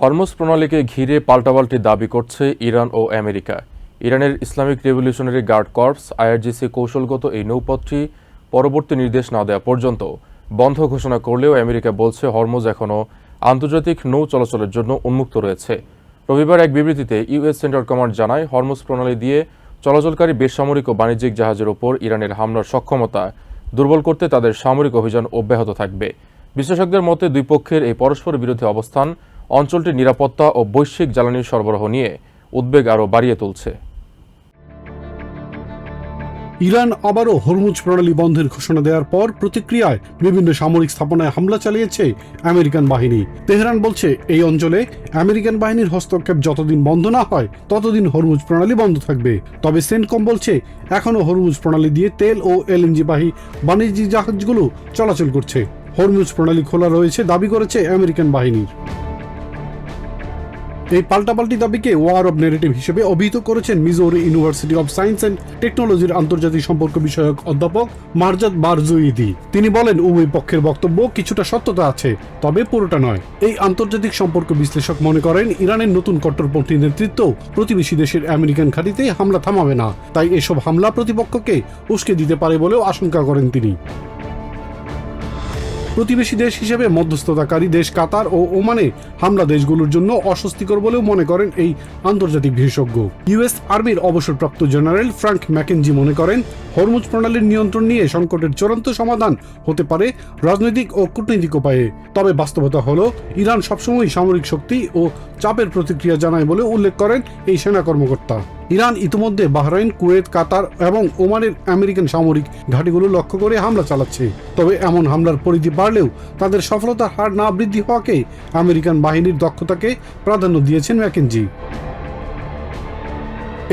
Hormuz প্রণালীকে ঘিরে পাল্টাপাল্টি দাবি করছে ইরান ও আমেরিকা। ইরানের Islamic revolutionary guard corps IRGC কৌশলগত এই নৌপথটি পরবর্তী নির্দেশ না দেওয়া পর্যন্ত বন্ধ ঘোষণা করলেও আমেরিকা বলছে হরমুজ এখনও আন্তর্জাতিক নৌ চলাচলের জন্য উন্মুক্ত রয়েছে। রবিবার এক বিবৃতিতে ইউএস সেন্ট্রাল কমান্ড জানায়, হরমুজ প্রণালী দিয়ে চলাচলকারী বেসামরিক ও বাণিজ্যিক জাহাজের ওপর ইরানের হামলার সক্ষমতা দুর্বল করতে তাদের সামরিক অভিযান অব্যাহত থাকবে। বিশ্লেষকদের মতে দুই পক্ষের এই পরস্পর বিরোধী অবস্থান অঞ্চলটির নিরাপত্তা ও বৈশ্বিক জ্বালানি সরবরাহ নিয়ে উদ্বেগ আরও বাড়িয়ে তুলছে। ইরান আবারও হরমুজ প্রণালী বন্ধের ঘোষণা দেওয়ার পর প্রতিক্রিয়ায় বিভিন্ন সামরিক স্থাপনায় হামলা চালিয়েছে আমেরিকান বাহিনী। তেহরান বলছে এই অঞ্চলে আমেরিকান বাহিনীর হস্তক্ষেপ যতদিন বন্ধ না হয় ততদিন হরমুজ প্রণালী বন্ধ থাকবে। তবে সেন্টকম বলছে এখনও হরমুজ প্রণালী দিয়ে তেল ও এলএনজি বাহী বাণিজ্যিক জাহাজগুলো চলাচল করছে। হরমুজ প্রণালী খোলা রয়েছে দাবি করেছে আমেরিকান বাহিনীর। এই পাল্টাপাল্টি দাবিকে ওয়ার অব নেগেটিভ হিসেবে অভিহিত করেছেন মিজোরি ইউনিভার্সিটি অব সায়েন্স অ্যান্ড টেকনোলজির আন্তর্জাতিক সম্পর্ক বিষয়ক অধ্যাপক মারজাদ বারজুইদি। তিনি বলেন, উভয় পক্ষের বক্তব্য কিছুটা সত্যতা আছে, তবে পুরোটা নয়। এই আন্তর্জাতিক সম্পর্ক বিশ্লেষক মনে করেন, ইরানের নতুন কট্টরপন্থী নেতৃত্ব প্রতিবেশী দেশের আমেরিকান ঘাঁটিতে হামলা থামাবে না, তাই এসব হামলা প্রতিপক্ষকে উস্কে দিতে পারে বলেও আশঙ্কা করেন তিনি। প্রতিবেশী দেশ হিসেবে মধ্যস্থতাকারী দেশ কাতার ও ওমানে হামলা দেশগুলোর জন্য অস্বস্তিকর বলেও মনে করেন এই আন্তর্জাতিক বিশেষজ্ঞ। ইউএস আর্মির অবসরপ্রাপ্ত জেনারেল ফ্রাঙ্ক ম্যাকেনজি মনে করেন, হরমুজ প্রণালীর নিয়ন্ত্রণ নিয়ে সংকটের চূড়ান্ত সমাধান হতে পারে রাজনৈতিক ও কূটনৈতিক উপায়ে। তবে বাস্তবতা হলো, ইরান সবসময় সামরিক শক্তি ও চাপের প্রতিক্রিয়া জানায় বলে উল্লেখ করেন এই সেনা কর্মকর্তা। ইরান ইতিমধ্যে বাহরাইন, কুয়েত, কাতার এবং ওমানের আমেরিকান সামরিক ঘাঁটিগুলো লক্ষ্য করে হামলা চালাচ্ছে। তবে এমন হামলার পরিধি বাড়লেও তাদের সফলতার হার না বৃদ্ধি হওয়াকে আমেরিকান বাহিনীর দক্ষতাকে প্রাধান্য দিয়েছেন ম্যাকেনজি।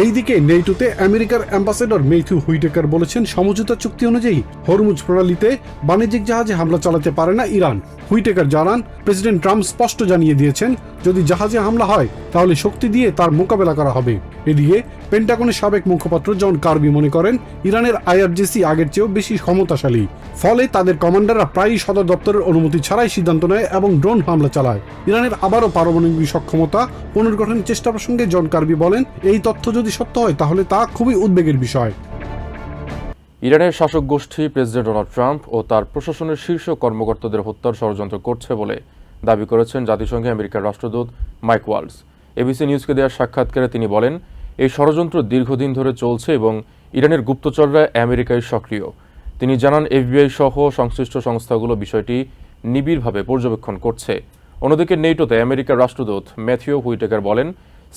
এইদিকে নেটোতে আমেরিকার অ্যাম্বাসেডর ম্যাথিউ হুইটেকার বলেছেন, সমঝোতা চুক্তি অনুযায়ী হরমুজ প্রণালীতে বাণিজ্যিক জাহাজে হামলা চালাতে পারে না ইরান। হুইটেকার জানান, প্রেসিডেন্ট ট্রাম্প স্পষ্ট জানিয়ে দিয়েছেন, যদি জাহাজে হামলা হয় তাহলে শক্তি দিয়ে তার মোকাবেলা করা হবে। এদিকে পেন্টাগনের সাবেক মুখপাত্র জন কার্বি মনে করেন, ইরানের আইআরজিসি আগের চেয়েও বেশি ক্ষমতাশালী, ফলে তাদের কমান্ডাররা প্রায়ই সদর দপ্তরের অনুমতি ছাড়াই সিদ্ধান্ত নেয় এবং ড্রোন হামলা চালায়। ইরানের আবারও পারমাণবিক সক্ষমতা পুনর্গঠনের চেষ্টা প্রসঙ্গে জন কার্বি বলেন, এই তথ্য যদি সত্য হয় তাহলে তা খুবই উদ্বেগের বিষয়। ইরানের শাসক গোষ্ঠী প্রেসিডেন্ট ডোনাল্ড ট্রাম্প ও তার প্রশাসনের শীর্ষ কর্মকর্তাদের হত্যার ষড়যন্ত্র করছে বলে দাবি করেছেন জাতিসংঘে আমেরিকার রাষ্ট্রদূত মাইক ওয়ালস। এবিসি নিউজকে দেওয়া সাক্ষাৎকারে তিনি বলেন, এই ষড়যন্ত্র দীর্ঘদিন ধরে চলছে এবং ইরানের গুপ্তচররা আমেরিকায় সক্রিয়। তিনি জানান, এফবিআই সহ সংশ্লিষ্ট সংস্থাগুলো বিষয়টি নিবিড়ভাবে পর্যবেক্ষণ করছে। অন্যদিকে নেটোতে আমেরিকার রাষ্ট্রদূত ম্যাথিউ হুইটেকার বলেন,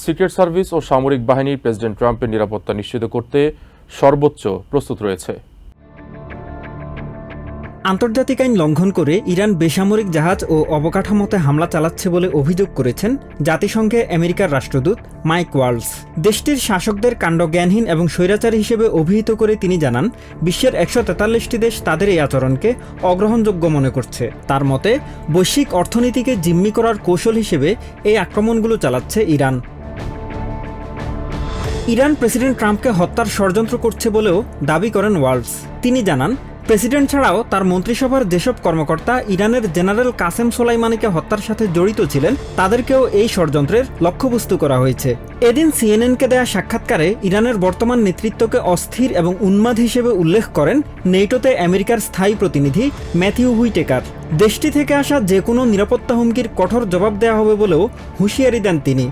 সিক্রেট সার্ভিস ও সামরিক বাহিনী প্রেসিডেন্ট ট্রাম্পের নিরাপত্তা নিশ্চিত করতে সর্বোচ্চ প্রস্তুত রয়েছে। আন্তর্জাতিক আইন লঙ্ঘন করে ইরান বেসামরিক জাহাজ ও অবকাঠামোতে হামলা চালাচ্ছে বলে অভিযোগ করেছেন জাতিসংঘে আমেরিকার রাষ্ট্রদূত মাইক ওয়ালস। দেশটির শাসকদের কাণ্ডজ্ঞানহীন এবং স্বৈরাচারী হিসেবে অভিহিত করে তিনি জানান, বিশ্বের 143টি দেশ তাদের এই আচরণকে অগ্রহণযোগ্য মনে করছে। তার মতে, বৈশ্বিক অর্থনীতিকে জিম্মি করার কৌশল হিসেবে এই আক্রমণগুলো চালাচ্ছে ইরান। ইরান প্রেসিডেন্ট ট্রাম্পকে হত্যার ষড়যন্ত্র করছে বলেও দাবি করেন ওয়ালস। তিনি জানান, প্রেসিডেন্ট ছাড়াও তার মন্ত্রিসভার যেসব কর্মকর্তা ইরানের জেনারেল কাসেম সোলাইমানিকে হত্যার সাথে জড়িত ছিলেন তাদেরকেও এই ষড়যন্ত্রের লক্ষ্যবস্তু করা হয়েছে। এদিন সিএনএনকে দেয়া সাক্ষাৎকারে ইরানের বর্তমান নেতৃত্বকে অস্থির এবং উন্মাদ হিসেবে উল্লেখ করেন নেটোতে আমেরিকার স্থায়ী প্রতিনিধি ম্যাথিউ হুইটেকার। দেশটি থেকে আসা যে কোনো নিরাপত্তা হুমকির কঠোর জবাব দেওয়া হবে বলেও হুঁশিয়ারি দেন তিনি।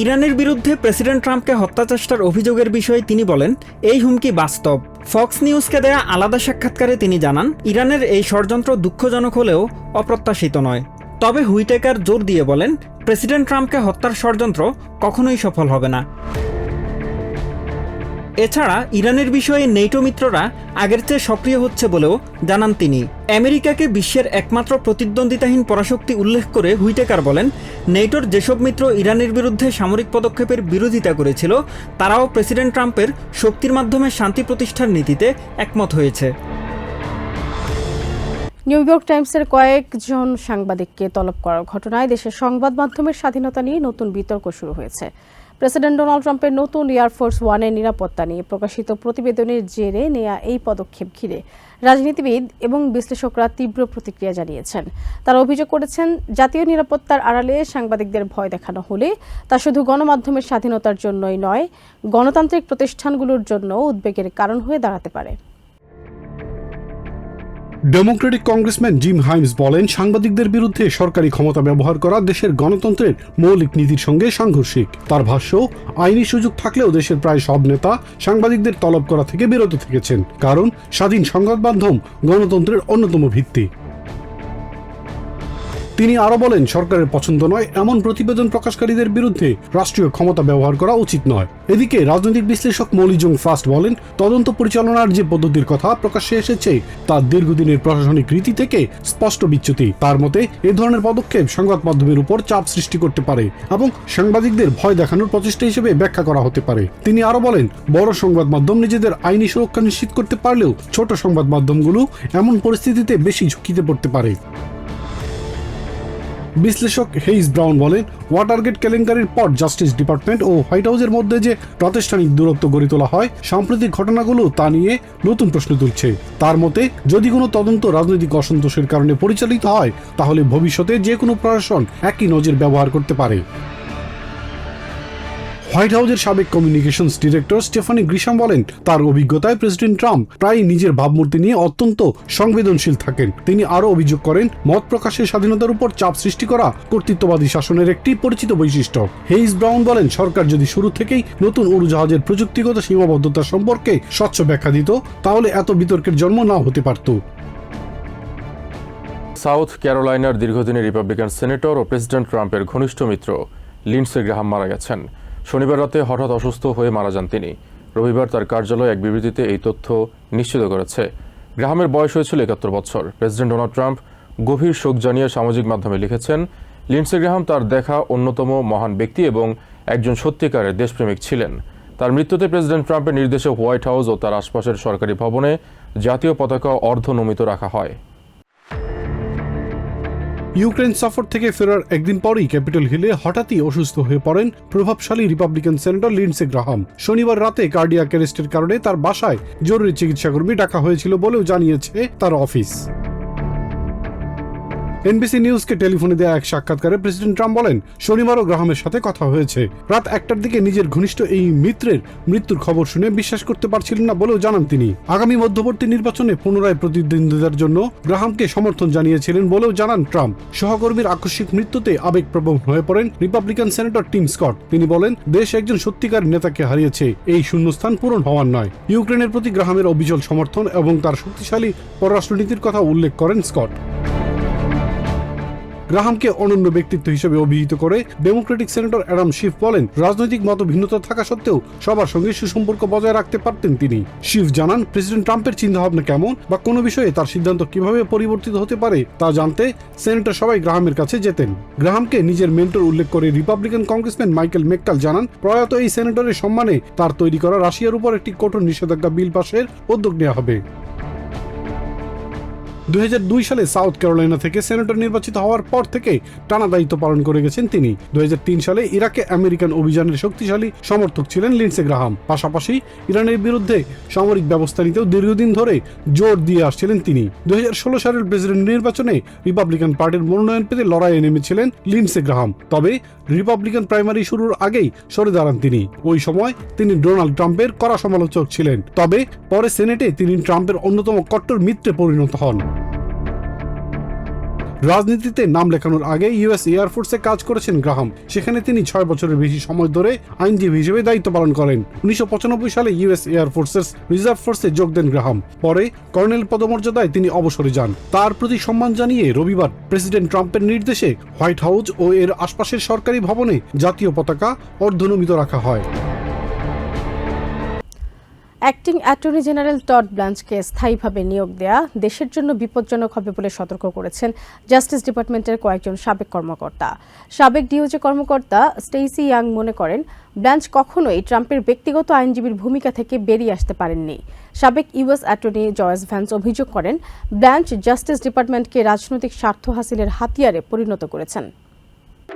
ইরানের বিরুদ্ধে প্রেসিডেন্ট ট্রাম্পকে হত্যা চেষ্টার অভিযোগের বিষয়ে তিনি বলেন, এই হুমকি বাস্তব। ফক্স নিউজকে দেয়া আলাদা সাক্ষাৎকারে তিনি জানান, ইরানের এই ষড়যন্ত্র দুঃখজনক হলেও অপ্রত্যাশিত নয়। তবে হুইটেকার জোর দিয়ে বলেন, প্রেসিডেন্ট ট্রাম্পকে হত্যার ষড়যন্ত্র কখনোই সফল হবে না। এছাড়া ইরানের বিষয়ে নেটো মিত্ররা আগের চেয়ে সক্রিয় হচ্ছে বলেও জানান তিনি। আমেরিকাকে বিশ্বের একমাত্র প্রতিদ্বন্দ্বিতাহীন পরাশক্তি উল্লেখ করে হুইটেকার বলেন, নেটোর যেসব মিত্র ইরানের বিরুদ্ধে সামরিক পদক্ষেপের বিরোধিতা করেছিল তারাও প্রেসিডেন্ট ট্রাম্পের শক্তির মাধ্যমে শান্তি প্রতিষ্ঠার নীতিতে একমত হয়েছে। নিউ ইয়র্ক টাইমসের কয়েকজন সাংবাদিককে তলব করার ঘটনায় দেশের সংবাদ মাধ্যমের স্বাধীনতা নিয়ে নতুন বিতর্ক শুরু হয়েছে। প্রেসিডেন্ট ডোনাল্ড ট্রাম্পের নতুন এয়ারফোর্স ওয়ানের নিরাপত্তা নিয়ে প্রকাশিত প্রতিবেদনের জেরে নেয়া এই পদক্ষেপ ঘিরে রাজনীতিবিদ এবং বিশ্লেষকরা তীব্র প্রতিক্রিয়া জানিয়েছেন। তারা অভিযোগ করেছেন, জাতীয় নিরাপত্তার আড়ালে সাংবাদিকদের ভয় দেখানো হলে তা শুধু গণমাধ্যমের স্বাধীনতার জন্যই নয়, গণতান্ত্রিক প্রতিষ্ঠানগুলোর জন্য উদ্বেগের কারণ হয়ে দাঁড়াতে পারে। ডেমোক্রেটিক কংগ্রেসম্যান জিম হাইমস বলেন, সাংবাদিকদের বিরুদ্ধে সরকারি ক্ষমতা ব্যবহার করা দেশের গণতন্ত্রের মৌলিক নীতির সঙ্গে সাংঘর্ষিক। তার ভাষ্য, আইনি সুযোগ থাকলেও দেশের প্রায় সব নেতা সাংবাদিকদের তলব করা থেকে বিরত থেকেছেন, কারণ স্বাধীন সংবাদ মাধ্যম গণতন্ত্রের অন্যতম ভিত্তি। তিনি আরো বলেন, সরকারের পছন্দ নয় এমন প্রতিবেদন প্রকাশকারীদের বিরুদ্ধে রাষ্ট্রীয় ক্ষমতা ব্যবহার করা উচিত নয়। এদিকে রাজনৈতিক বিশ্লেষক মলি জং ফাস্ট বলেন, তদন্ত পরিচালনার যে পদ্ধতির কথা প্রকাশ্যে এসেছে তা দীর্ঘদিনের প্রশাসনিক রীতি থেকে স্পষ্ট বিচ্যুতি। তার মতে, এ ধরনের পদক্ষেপ সংবাদ মাধ্যমের উপর চাপ সৃষ্টি করতে পারে এবং সাংবাদিকদের ভয় দেখানোর প্রচেষ্টা হিসেবে ব্যাখ্যা করা হতে পারে। তিনি আরো বলেন, বড় সংবাদ মাধ্যম নিজেদের আইনি সুরক্ষা নিশ্চিত করতে পারলেও ছোট সংবাদ মাধ্যমগুলো এমন পরিস্থিতিতে বেশি ঝুঁকিতে পড়তে পারে। বিশ্লেষক হেইস ব্রাউন বলেন, ওয়াটারগেট কেলেঙ্কারির পর জাস্টিস ডিপার্টমেন্ট ও হোয়াইট হাউসের মধ্যে যে প্রাতিষ্ঠানিক দূরত্ব গড়ে তোলা হয়, সাম্প্রতিক ঘটনাগুলো তা নিয়ে নতুন প্রশ্ন তুলছে। তার মতে, যদি কোনো তদন্ত রাজনৈতিক অসন্তোষের কারণে পরিচালিত হয়, তাহলে ভবিষ্যতে যে কোনো প্রশাসন একই নজির ব্যবহার করতে পারে। হোয়াইট হাউসের সাবেক কমিউনিকেশনস ডিরেক্টর স্টেফানি গ্রিশাম বলেন, তার অভিজ্ঞতায় প্রেসিডেন্ট ট্রাম্প প্রায়ই নিজের ভাবমূর্তি নিয়ে অত্যন্ত সংবেদনশীল থাকেন। তিনি আরও অভিযোগ করেন, মত প্রকাশের স্বাধীনতার উপর চাপ সৃষ্টি করা কর্তৃত্ববাদী শাসনের একটি পরিচিত বৈশিষ্ট্য। হেইস ব্রাউন বলেন, সরকার যদি শুরু থেকেই নতুন উড়োজাহাজের প্রযুক্তিগত সীমাবদ্ধতা সম্পর্কে স্বচ্ছ ব্যাখ্যা দিত, তাহলে এত বিতর্কের জন্ম না হতে পারত। সাউথ ক্যারোলাইনার দীর্ঘদিনের রিপাবলিকান সেনেটর ও প্রেসিডেন্ট ট্রাম্পের ঘনিষ্ঠ মিত্র লিন্ডসে গ্রাহাম মারা গেছেন। শনিবার রাতে হঠাৎ অসুস্থ হয়ে মারা যান তিনি। রবিবার তার কার্যালয় এক বিবৃতিতে এই তথ্য নিশ্চিত করেছে। গ্রাহামের বয়স হয়েছিল ৭১ বছর। প্রেসিডেন্ট ডোনাল্ড ট্রাম্প গভীর শোক জানিয়ে সামাজিক মাধ্যমে লিখেছেন, লিন্ডসে গ্রাহাম তার দেখা অন্যতম মহান ব্যক্তি এবং একজন সত্যিকারের দেশপ্রেমিক ছিলেন। তার মৃত্যুতে প্রেসিডেন্ট ট্রাম্পের নির্দেশে হোয়াইট হাউস ও তার আশপাশের সরকারি ভবনে জাতীয় পতাকা অর্ধনমিত রাখা হয়। ইউক্রেন সফর থেকে ফেরার একদিন পরই ক্যাপিটল হিলে হঠাৎই অসুস্থ হয়ে পড়েন প্রভাবশালী রিপাবলিকান সেনেটর লিন্ডসে গ্রাহাম। শনিবার রাতে কার্ডিয়াক অ্যারেস্টের কারণে তার বাসায় জরুরি চিকিৎসাকর্মী ডাকা হয়েছিল বলেও জানিয়েছে তার অফিস। এনবিসি নিউজকে টেলিফোনে দেয়া এক সাক্ষাৎকারে প্রেসিডেন্ট ট্রাম্প বলেন, শনিবারও গ্রাহামের সাথে কথা হয়েছে। রাত ১টার দিকে নিজের ঘনিষ্ঠ এই মিত্রের মৃত্যুর খবর শুনে বিশ্বাস করতে পারছিলেন না বলেও জানান তিনি। আগামী মধ্যবর্তী নির্বাচনে পুনরায় প্রতিদ্বন্দ্বিতার জন্য গ্রাহামকে সমর্থন জানিয়েছিলেন বলেও জানান ট্রাম্প। সহকর্মীর আকস্মিক মৃত্যুতে আবেগপ্রবণ হয়ে পড়েন রিপাবলিকান সেনেটর টিম স্কট। তিনি বলেন, দেশ একজন সত্যিকার নেতাকে হারিয়েছে, এই শূন্যস্থান পূরণ হওয়ার নয়। ইউক্রেনের প্রতি গ্রাহামের অবিচল সমর্থন এবং তার শক্তিশালী পররাষ্ট্রনীতির কথা উল্লেখ করেন স্কট। গ্রাহামকে অনন্য ব্যক্তিত্ব হিসেবে অভিহিত করে ডেমোক্রেটিক সেনেটর অ্যাডাম শিফ বলেন, রাজনৈতিক মতভিন্নতা থাকা সত্ত্বেও সবার সঙ্গে সুসম্পর্ক বজায় রাখতে পারতেন তিনি। শিফ জানান, প্রেসিডেন্ট ট্রাম্পের চিন্তাভাবনা কেমন বা কোনো বিষয়ে তার সিদ্ধান্ত কিভাবে পরিবর্তিত হতে পারে তা জানতে সেনেটর সবাই গ্রাহামের কাছে যেতেন। গ্রাহামকে নিজের মেন্টর উল্লেখ করে রিপাবলিকান কংগ্রেসম্যান মাইকেল মেককাল জানান, প্রয়াত এই সেনেটরের সম্মানে তার তৈরি করা রাশিয়ার উপর একটি কঠোর নিষেধাজ্ঞা বিল পাশের উদ্যোগ নেওয়া হবে। 2002 সালে সাউথ ক্যারোলাইনা থেকে সেনেটর নির্বাচিত হওয়ার পর থেকে টানা দায়িত্ব পালন করে গেছেন তিনি। 2003 সালে ইরাকে আমেরিকান অভিযানের শক্তিশালী সমর্থক ছিলেন লিন্ডসে গ্রাহাম। পাশাপাশি ইরানের বিরুদ্ধে সামরিক ব্যবস্থা নিতেও দীর্ঘদিন ধরে জোর দিয়ে আসছিলেন তিনি। 2016 সালের প্রেসিডেন্ট নির্বাচনে রিপাবলিকান পার্টির মনোনয়ন পেতে লড়াইয়ে নেমেছিলেন লিন্ডসে গ্রাহাম। তবে রিপাবলিকান প্রাইমারি শুরুর আগেই সরে দাঁড়ান তিনি। ওই সময় তিনি ডোনাল্ড ট্রাম্পের কড়া সমালোচক ছিলেন। তবে পরে সেনেটে তিনি ট্রাম্পের অন্যতম কট্টর মিত্রে পরিণত হন। রাজনীতিতে নাম লেখানোর আগে ইউএস এয়ারফোর্সে কাজ করেছেন গ্রাহাম। সেখানে তিনি 6 বছরের বেশি সময় ধরে আইনজীবী হিসেবে দায়িত্ব পালন করেন। 1995 সালে ইউএস এয়ারফোর্সের রিজার্ভ ফোর্সে যোগ দেন গ্রাহাম। পরে কর্নেল পদমর্যাদায় তিনি অবসরে যান। তার প্রতি সম্মান জানিয়ে রবিবার প্রেসিডেন্ট ট্রাম্পের নির্দেশে হোয়াইট হাউস ও এর আশপাশের সরকারি ভবনে জাতীয় পতাকা অর্ধনমিত রাখা হয়। অ্যাক্টিং অ্যাটর্নি জেনারেল টড ব্ল্যাঞ্চকে স্থায়ীভাবে নিয়োগ দেয়া দেশের জন্য বিপজ্জনক হবে বলে সতর্ক করেছেন জাস্টিস ডিপার্টমেন্টের কয়েকজন সাবেক কর্মকর্তা। সাবেক ডিওজে কর্মকর্তা স্টেইসি ইয়াং মনে করেন, ব্ল্যাঞ্চ কখনোই ট্রাম্পের ব্যক্তিগত আইনজীবীর ভূমিকা থেকে বেরিয়ে আসতে পারেননি। সাবেক ইউএস অ্যাটর্নি জয়েস ভ্যান্স অভিযোগ করেন, ব্ল্যাঞ্চ জাস্টিস ডিপার্টমেন্টকে রাজনৈতিক স্বার্থ হাসিলের হাতিয়ারে পরিণত করেছেন।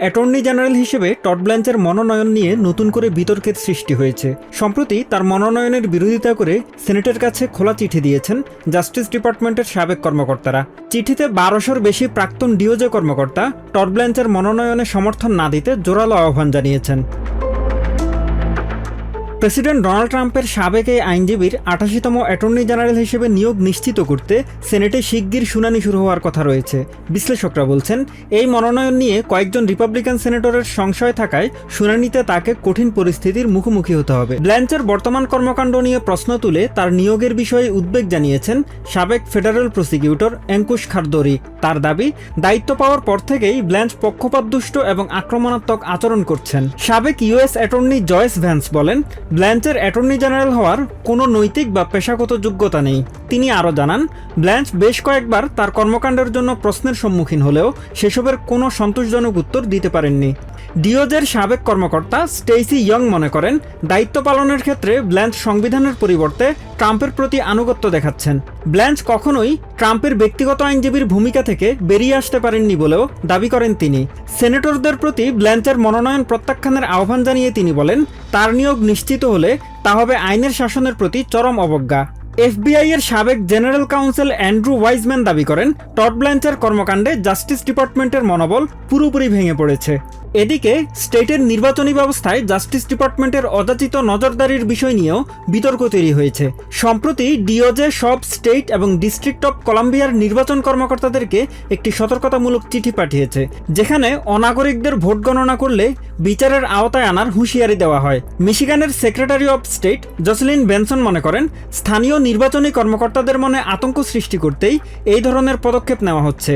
অ্যাটর্নি জেনারেল হিসেবে টড ব্ল্যাঞ্চের মনোনয়ন নিয়ে নতুন করে বিতর্কের সৃষ্টি হয়েছে। সম্প্রতি তার মনোনয়নের বিরোধিতা করে সিনেটের কাছে খোলা চিঠি দিয়েছেন জাস্টিস ডিপার্টমেন্টের সাবেক কর্মকর্তারা। চিঠিতে 1200-র বেশি প্রাক্তন ডিওজে কর্মকর্তা টড ব্ল্যাঞ্চের মনোনয়নে সমর্থন না দিতে জোরালো আহ্বান জানিয়েছেন। প্রেসিডেন্ট ডোনাল্ড ট্রাম্পের সাবেক এই আইনজীবীর 88তম অ্যাটর্নি জেনারেল হিসেবে নিয়োগ নিশ্চিত করতে সিনেটে শিগগির শুনানি শুরু হওয়ার কথা রয়েছে। বিশ্লেষকরা বলছেন, এই মনোনয়ন নিয়ে কয়েকজন রিপাবলিকান সেনেটরের সংশয় থাকায় শুনানিতে তাকে কঠিন পরিস্থিতির মুখোমুখি হতে হবে। ব্ল্যাঞ্চের বর্তমান কর্মকাণ্ড নিয়ে প্রশ্ন তুলে তার নিয়োগের বিষয়ে উদ্বেগ জানিয়েছেন সাবেক ফেডারেল প্রসিকিউটর অ্যাঙ্কুশ খারদরি। তার দাবি, দায়িত্ব পাওয়ার পর থেকেই ব্ল্যাঞ্চ পক্ষপাতদুষ্ট এবং আক্রমণাত্মক আচরণ করছেন। সাবেক ইউএস অ্যাটর্নি জয়েস ভ্যান্স বলেন, ব্ল্যাঞ্চের অ্যাটর্নি জেনারেল হওয়ার কোনো নৈতিক বা পেশাগত যোগ্যতা নেই। তিনি আরও জানান, ব্ল্যাঞ্চ বেশ কয়েকবার তার কর্মকাণ্ডের জন্য প্রশ্নের সম্মুখীন হলেও সেসবের কোনো সন্তোষজনক উত্তর দিতে পারেননি। ডিওজের সাবেক কর্মকর্তা স্টেইসি ইয়ং মনে করেন, দায়িত্ব পালনের ক্ষেত্রে ব্ল্যাঞ্চ সংবিধানের পরিবর্তে ট্রাম্পের প্রতি আনুগত্য দেখাচ্ছেন। ব্ল্যাঞ্চ কখনোই ট্রাম্পের ব্যক্তিগত আইনজীবীর ভূমিকা থেকে বেরিয়ে আসতে পারেননি বলেও দাবি করেন তিনি। সেনেটরদের প্রতি ব্ল্যাঞ্চের মনোনয়ন প্রত্যাখ্যানের আহ্বান জানিয়ে তিনি বলেন, তার নিয়োগ নিশ্চিত হলে তা হবে আইনের শাসনের প্রতি চরম অবজ্ঞা। এফবিআই এর সাবেক জেনারেল কাউন্সিল অ্যান্ড্রু ওয়াইজম্যান দাবি করেন, টড ব্ল্যাঞ্চের কর্মকাণ্ডে জাস্টিস ডিপার্টমেন্টের মনোবল পুরোপুরি ভেঙে পড়েছে। এদিকে স্টেটের নির্বাচনী ব্যবস্থায় জাস্টিস ডিপার্টমেন্টের অযাচিত নজরদারির বিষয় নিয়েও বিতর্ক তৈরি হয়েছে। সম্প্রতি ডিওজে সব স্টেট এবং ডিস্ট্রিক্ট অফ কলাম্বিয়ার নির্বাচন কর্মকর্তাদেরকে একটি সতর্কতামূলক চিঠি পাঠিয়েছে, যেখানে অনাগরিকদের ভোট গণনা করলে বিচারের আওতায় আনার হুঁশিয়ারি দেওয়া হয়। মিশিগানের secretary of state Jocelyn Benson মনে করেন, স্থানীয় নির্বাচনী কর্মকর্তাদের মনে আতঙ্ক সৃষ্টি করতেই এই ধরনের পদক্ষেপ নেওয়া হচ্ছে।